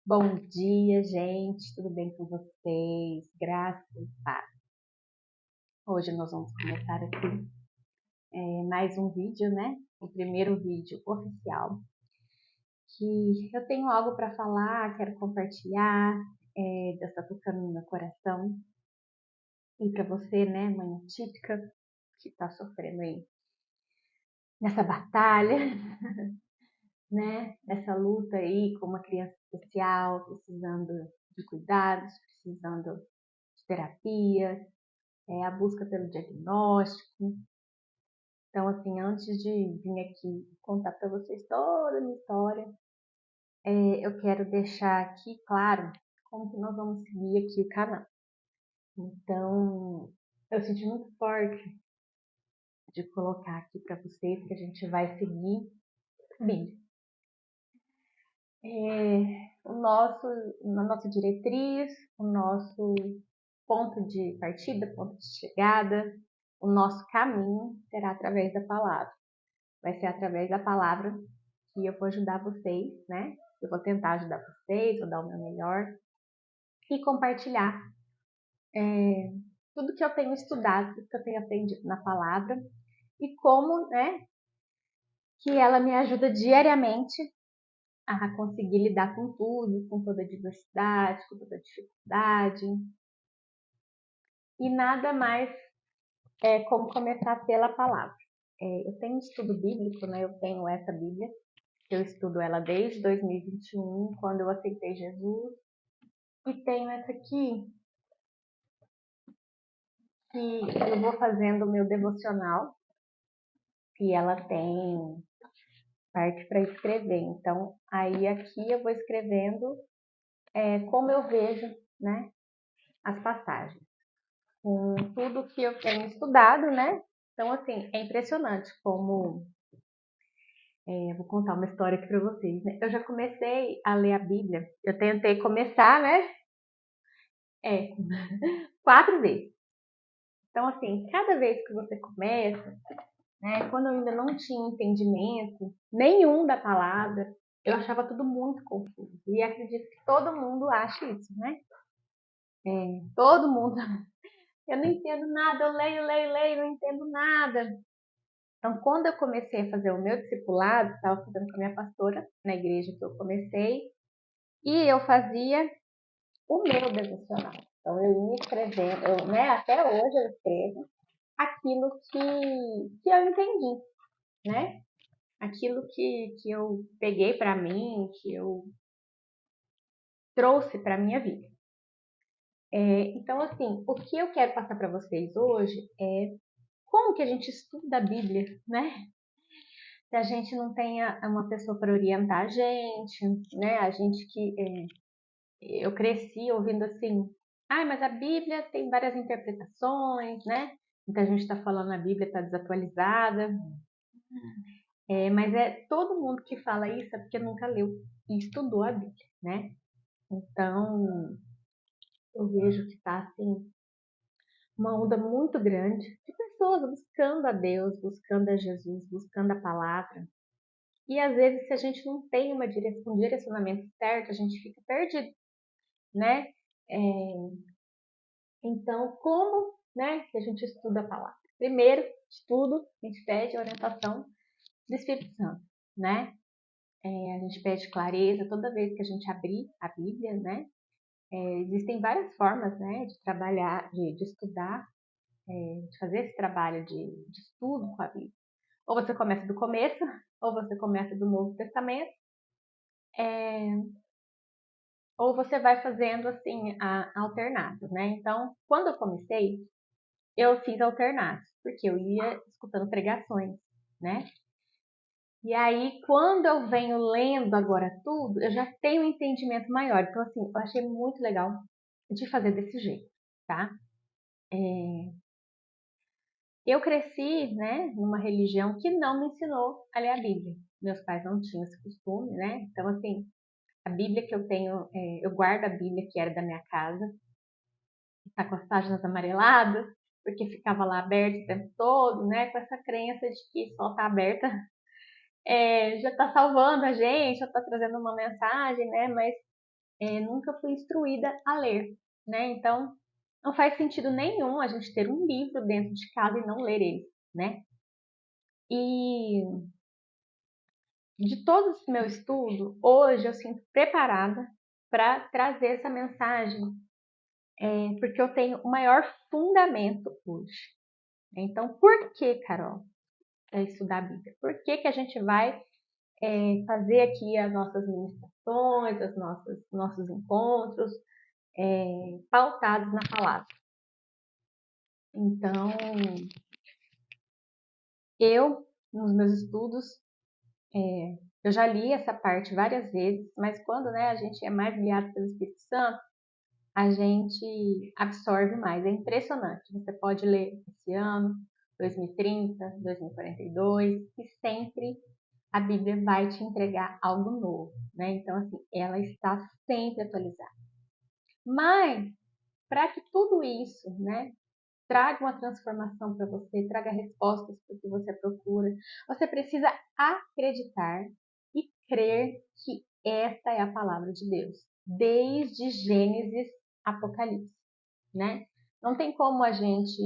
Bom dia, gente. Tudo bem com vocês? Graças a paz. Hoje nós vamos começar aqui mais um vídeo, né? O primeiro vídeo oficial. Que eu tenho algo para falar, quero compartilhar, Deus está tocando no meu coração. E para você, né, mãe típica, que está sofrendo aí nessa batalha, né? Nessa luta aí com uma criança especial, precisando de cuidados, precisando de terapia, a busca pelo diagnóstico. Então, assim, antes de vir aqui contar para vocês toda a minha história, eu quero deixar aqui claro como que nós vamos seguir aqui o canal. Então, eu senti muito forte de colocar aqui para vocês que a gente vai seguir bem. A nossa diretriz, o nosso ponto de partida, ponto de chegada, o nosso caminho será através da palavra. Vai ser através da palavra que eu vou ajudar vocês, né? Eu vou tentar ajudar vocês, vou dar o meu melhor e compartilhar tudo que eu tenho estudado, tudo que eu tenho aprendido na palavra e como, né, que ela me ajuda diariamente a conseguir lidar com tudo, com toda a diversidade, com toda a dificuldade. E nada mais como começar pela palavra. Eu tenho um estudo bíblico, né? Eu tenho essa Bíblia. Eu estudo ela desde 2021, quando eu aceitei Jesus. E tenho essa aqui, que eu vou fazendo o meu devocional. E ela tem parte para escrever. Então, aí aqui eu vou escrevendo como eu vejo, né, as passagens. Com tudo que eu tenho estudado, né? Então, assim, é impressionante como... vou contar uma história aqui para vocês, né? Eu já comecei a ler a Bíblia. Eu tentei começar, né? 4 vezes. Então, assim, cada vez que você começa, né, quando eu ainda não tinha entendimento nenhum da palavra, eu achava tudo muito confuso. E acredito que todo mundo acha isso, né? Todo mundo. Eu não entendo nada, eu leio, não entendo nada. Então, quando eu comecei a fazer o meu discipulado, estava fazendo com a minha pastora na igreja que eu comecei, e eu fazia o meu devocional. Então, eu ia escrevendo, né, até hoje eu escrevo aquilo que eu entendi, né? Aquilo que eu peguei para mim, que eu trouxe para minha vida. Então, assim, o que eu quero passar para vocês hoje é como que a gente estuda a Bíblia, né? Se a gente não tenha uma pessoa para orientar a gente, né? A gente eu cresci ouvindo assim, mas a Bíblia tem várias interpretações, né? Muita gente está falando a Bíblia está desatualizada, mas todo mundo que fala isso é porque nunca leu e estudou a Bíblia, né? Então, eu vejo que está assim uma onda muito grande de pessoas buscando a Deus, buscando a Jesus, buscando a palavra. E às vezes, se a gente não tem um direcionamento certo, a gente fica perdido, né? Então, como, né, que a gente estuda a palavra? Primeiro de tudo, a gente pede a orientação do Espírito Santo, né? A gente pede clareza toda vez que a gente abrir a Bíblia, né? Existem várias formas, né, de trabalhar, de estudar, de fazer esse trabalho de estudo com a Bíblia. Ou você começa do começo, ou você começa do Novo Testamento, ou você vai fazendo assim, alternado, né? Então, quando eu comecei, eu fiz alternados, porque eu ia escutando pregações, né? E aí, quando eu venho lendo agora tudo, eu já tenho um entendimento maior. Então, assim, eu achei muito legal de fazer desse jeito, tá? Eu cresci, né, numa religião que não me ensinou a ler a Bíblia. Meus pais não tinham esse costume, né? Então, assim, a Bíblia que eu tenho, eu guardo a Bíblia que era da minha casa, que está com as páginas amareladas, porque ficava lá aberta o tempo todo, né? Com essa crença de que só está aberta já está salvando a gente, já está trazendo uma mensagem, né? Mas nunca fui instruída a ler, né? Então, não faz sentido nenhum a gente ter um livro dentro de casa e não ler ele, né? E de todo esse meu estudo, hoje eu sinto preparada para trazer essa mensagem, porque eu tenho o maior fundamento hoje. Então, por que, Carol, estudar a Bíblia? Por que a gente vai fazer aqui as nossas ministrações, nossos encontros pautados na palavra? Então, nos meus estudos, eu já li essa parte várias vezes, mas quando, né, a gente é mais guiado pelo Espírito Santo, a gente absorve mais. É impressionante. Você pode ler esse ano, 2030, 2042, e sempre a Bíblia vai te entregar algo novo, né? Então, assim, ela está sempre atualizada. Mas, para que tudo isso, né, traga uma transformação para você, traga respostas para o que você procura, você precisa acreditar e crer que esta é a palavra de Deus, desde Gênesis a Apocalipse, né? Não tem como a gente,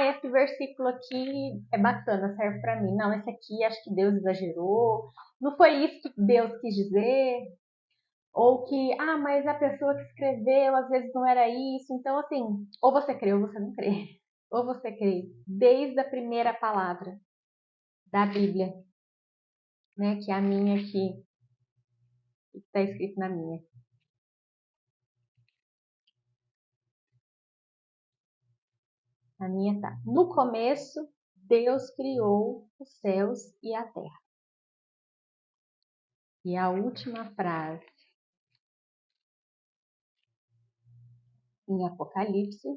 esse versículo aqui é bacana, serve para mim. Não, esse aqui acho que Deus exagerou, não foi isso que Deus quis dizer. Ou que, mas a pessoa que escreveu às vezes não era isso. Então, assim, ou você crê ou você não crê. Ou você crê desde a primeira palavra da Bíblia, né? Que é a minha aqui, que está escrito na minha. A minha tá. No começo, Deus criou os céus e a terra. E a última frase em Apocalipse: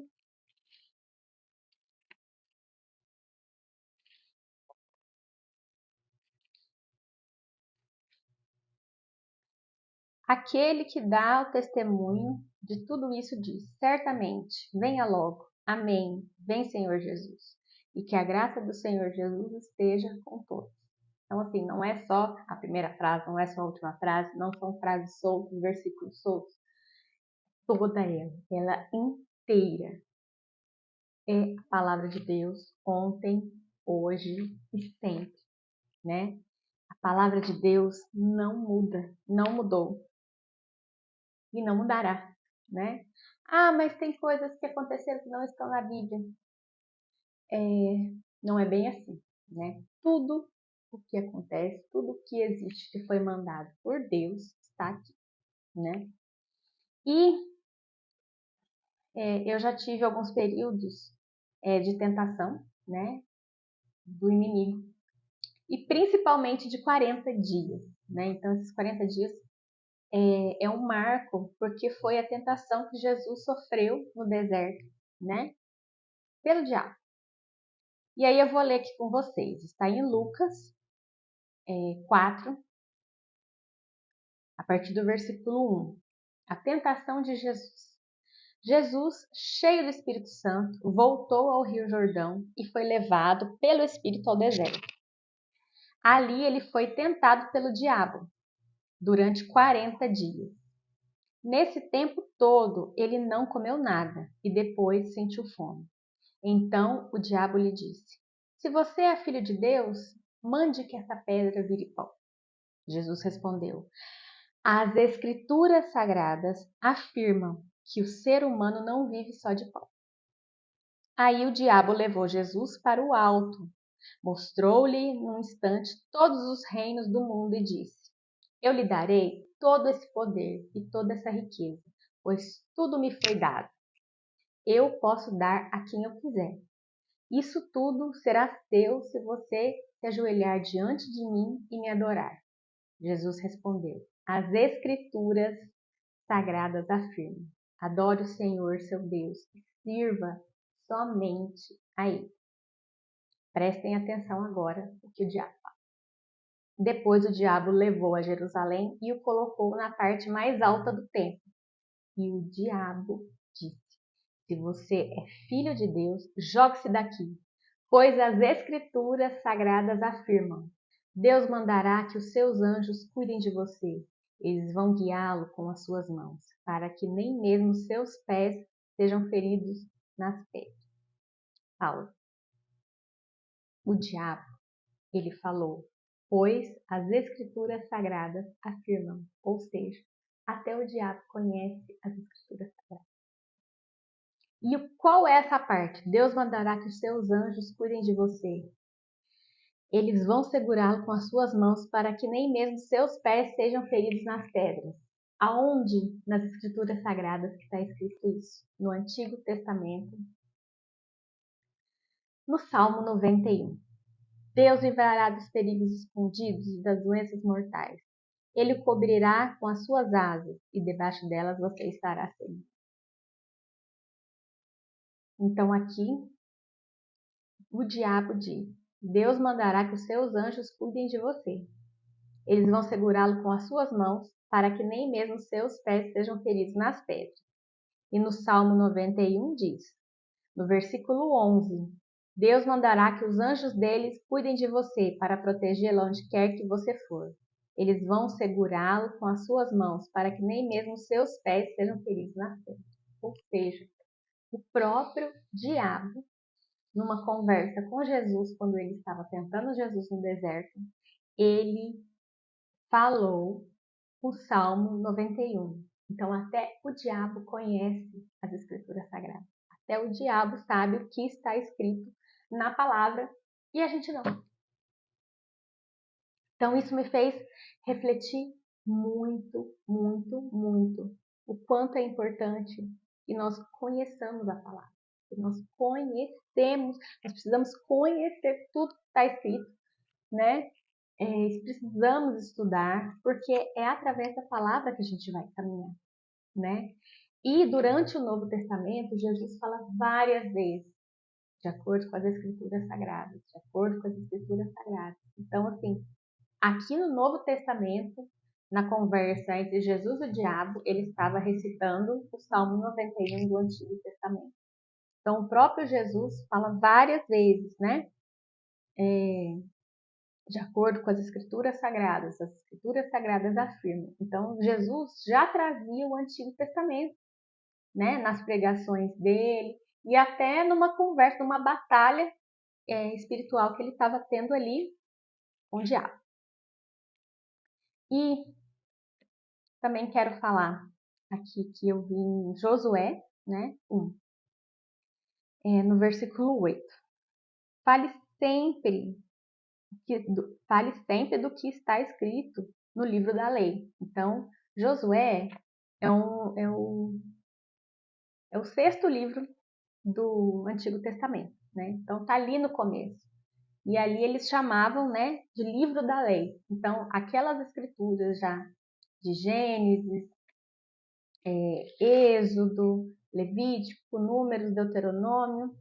aquele que dá o testemunho de tudo isso diz: certamente, venha logo. Amém. Vem, Senhor Jesus. E que a graça do Senhor Jesus esteja com todos. Então, assim, não é só a primeira frase, não é só a última frase, não são frases soltas, versículos soltos. Toda ela inteira é a palavra de Deus, ontem, hoje e sempre, né? A palavra de Deus não muda, não mudou e não mudará, né? Mas tem coisas que aconteceram que não estão na Bíblia. Não é bem assim, né? Tudo o que acontece, tudo o que existe que foi mandado por Deus está aqui, né? E eu já tive alguns períodos de tentação, né? Do inimigo. E principalmente de 40 dias, né? Então, esses 40 dias é um marco, porque foi a tentação que Jesus sofreu no deserto, né? Pelo diabo. E aí eu vou ler aqui com vocês. Está em Lucas 4, a partir do versículo 1. A tentação de Jesus. Jesus, cheio do Espírito Santo, voltou ao Rio Jordão e foi levado pelo Espírito ao deserto. Ali ele foi tentado pelo diabo durante 40 dias. Nesse tempo todo, ele não comeu nada e depois sentiu fome. Então o diabo lhe disse: se você é filho de Deus, mande que essa pedra vire pão. Jesus respondeu: as Escrituras Sagradas afirmam que o ser humano não vive só de pão. Aí o diabo levou Jesus para o alto, mostrou-lhe num instante todos os reinos do mundo e disse: eu lhe darei todo esse poder e toda essa riqueza, pois tudo me foi dado. Eu posso dar a quem eu quiser. Isso tudo será seu se você se ajoelhar diante de mim e me adorar. Jesus respondeu: as Escrituras Sagradas afirmam: adore o Senhor seu Deus e sirva somente a Ele. Prestem atenção agora no que o diabo fala. Depois o diabo levou a Jerusalém e o colocou na parte mais alta do templo. E o diabo disse: se você é filho de Deus, jogue-se daqui, pois as Escrituras Sagradas afirmam: Deus mandará que os seus anjos cuidem de você, Eles vão guiá-lo com as suas mãos, para que nem mesmo seus pés sejam feridos nas pedras. Paulo. O diabo, ele falou, pois as escrituras sagradas afirmam, ou seja, até o diabo conhece as escrituras sagradas. E qual é essa parte? Deus mandará que os seus anjos cuidem de você. Eles vão segurá-lo com as suas mãos para que nem mesmo seus pés sejam feridos nas pedras. Aonde nas escrituras sagradas que está escrito isso? No Antigo Testamento, no Salmo 91. Deus livrará dos perigos escondidos e das doenças mortais. Ele o cobrirá com as suas asas e debaixo delas você estará seguro. Então aqui o diabo diz: Deus mandará que os seus anjos cuidem de você. Eles vão segurá-lo com as suas mãos para que nem mesmo seus pés sejam feridos nas pedras. E no Salmo 91 diz, no versículo 11, Deus mandará que os anjos deles cuidem de você para protegê-lo onde quer que você for. Eles vão segurá-lo com as suas mãos para que nem mesmo seus pés sejam feridos nas pedras. Ou seja, o próprio diabo, numa conversa com Jesus, quando ele estava tentando Jesus no deserto, ele falou o Salmo 91. Então, até o diabo conhece as Escrituras Sagradas. Até o diabo sabe o que está escrito na palavra e a gente não. Então, isso me fez refletir muito, muito, muito o quanto é importante que nós conheçamos a palavra. Que nós conhecemos, nós precisamos conhecer tudo que está escrito, né? Precisamos estudar, porque é através da palavra que a gente vai caminhar, né? E durante o Novo Testamento, Jesus fala várias vezes, de acordo com as Escrituras Sagradas, de acordo com as Escrituras Sagradas. Então, assim, aqui no Novo Testamento, na conversa entre Jesus e o diabo, ele estava recitando o Salmo 91 do Antigo Testamento. Então, o próprio Jesus fala várias vezes, né? De acordo com as Escrituras Sagradas. As Escrituras Sagradas afirmam. Então, Jesus já trazia o Antigo Testamento, né? Nas pregações dele e até numa conversa, numa batalha espiritual que ele estava tendo ali com o diabo. E também quero falar aqui que eu vi em Josué, né, 1, no versículo 8. Fale sempre do que está escrito no livro da lei. Então, Josué é o 6º livro do Antigo Testamento, né? Então, está ali no começo. E ali eles chamavam, né, de livro da lei. Então, aquelas escrituras já de Gênesis, Êxodo, Levítico, Números, Deuteronômio,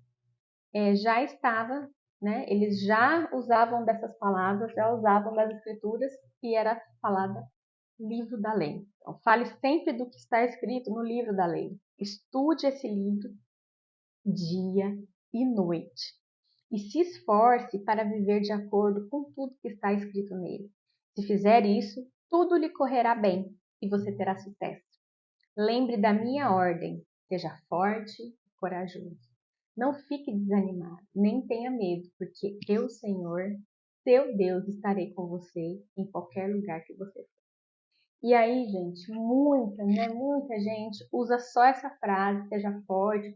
já estava, né, eles já usavam dessas palavras, já usavam das escrituras e era falada livro da lei. Então, fale sempre do que está escrito no livro da lei. Estude esse livro dia e noite. E se esforce para viver de acordo com tudo que está escrito nele. Se fizer isso, tudo lhe correrá bem e você terá sucesso. Lembre da minha ordem, seja forte e corajoso. Não fique desanimado, nem tenha medo, porque eu, Senhor, seu Deus, estarei com você em qualquer lugar que você for. E aí, gente, muita gente usa só essa frase, seja forte e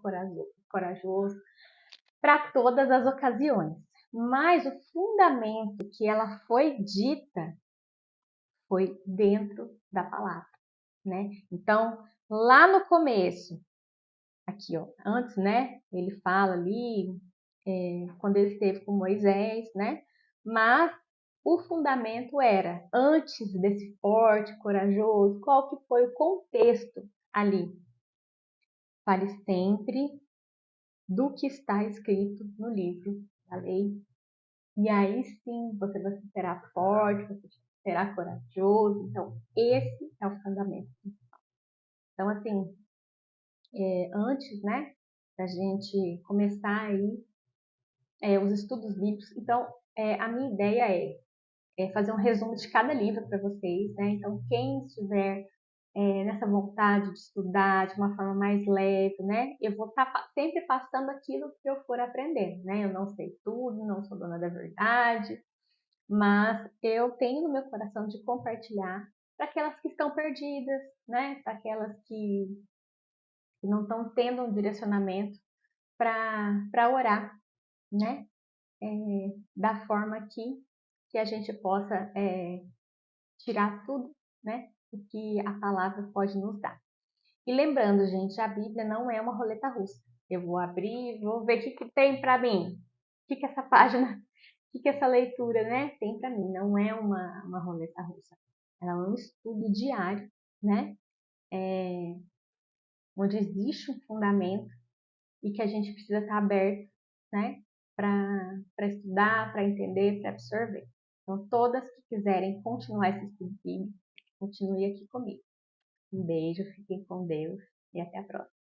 corajoso, para todas as ocasiões. Mas o fundamento que ela foi dita foi dentro da palavra, né? Então, lá no começo, aqui, ó, antes, né? Ele fala ali, quando ele esteve com Moisés, né? Mas o fundamento era, antes desse forte, corajoso, qual que foi o contexto ali? Fale sempre do que está escrito no livro da lei. E aí sim, você será forte, você será corajoso. Então, esse é o fundamento. Então, assim, antes, né, da gente começar aí os estudos bíblicos, então, a minha ideia é fazer um resumo de cada livro para vocês, né? Então, quem estiver nessa vontade de estudar de uma forma mais leve, né? Eu vou estar sempre passando aquilo que eu for aprendendo, né? Eu não sei tudo, não sou dona da verdade, mas eu tenho no meu coração de compartilhar para aquelas que estão perdidas, né? Para aquelas que não estão tendo um direcionamento para orar, né? Da forma que a gente possa tirar tudo, né? O que a palavra pode nos dar. E lembrando, gente, a Bíblia não é uma roleta russa. Eu vou abrir, vou ver o que tem para mim. O que essa página, o que essa leitura, né, tem para mim. Não é uma roleta russa. Ela é um estudo diário, né? Onde existe um fundamento e que a gente precisa estar aberto, né? Para estudar, para entender, para absorver. Então, todas que quiserem continuar esse estudo bíblico, continue aqui comigo. Um beijo, fiquem com Deus e até a próxima.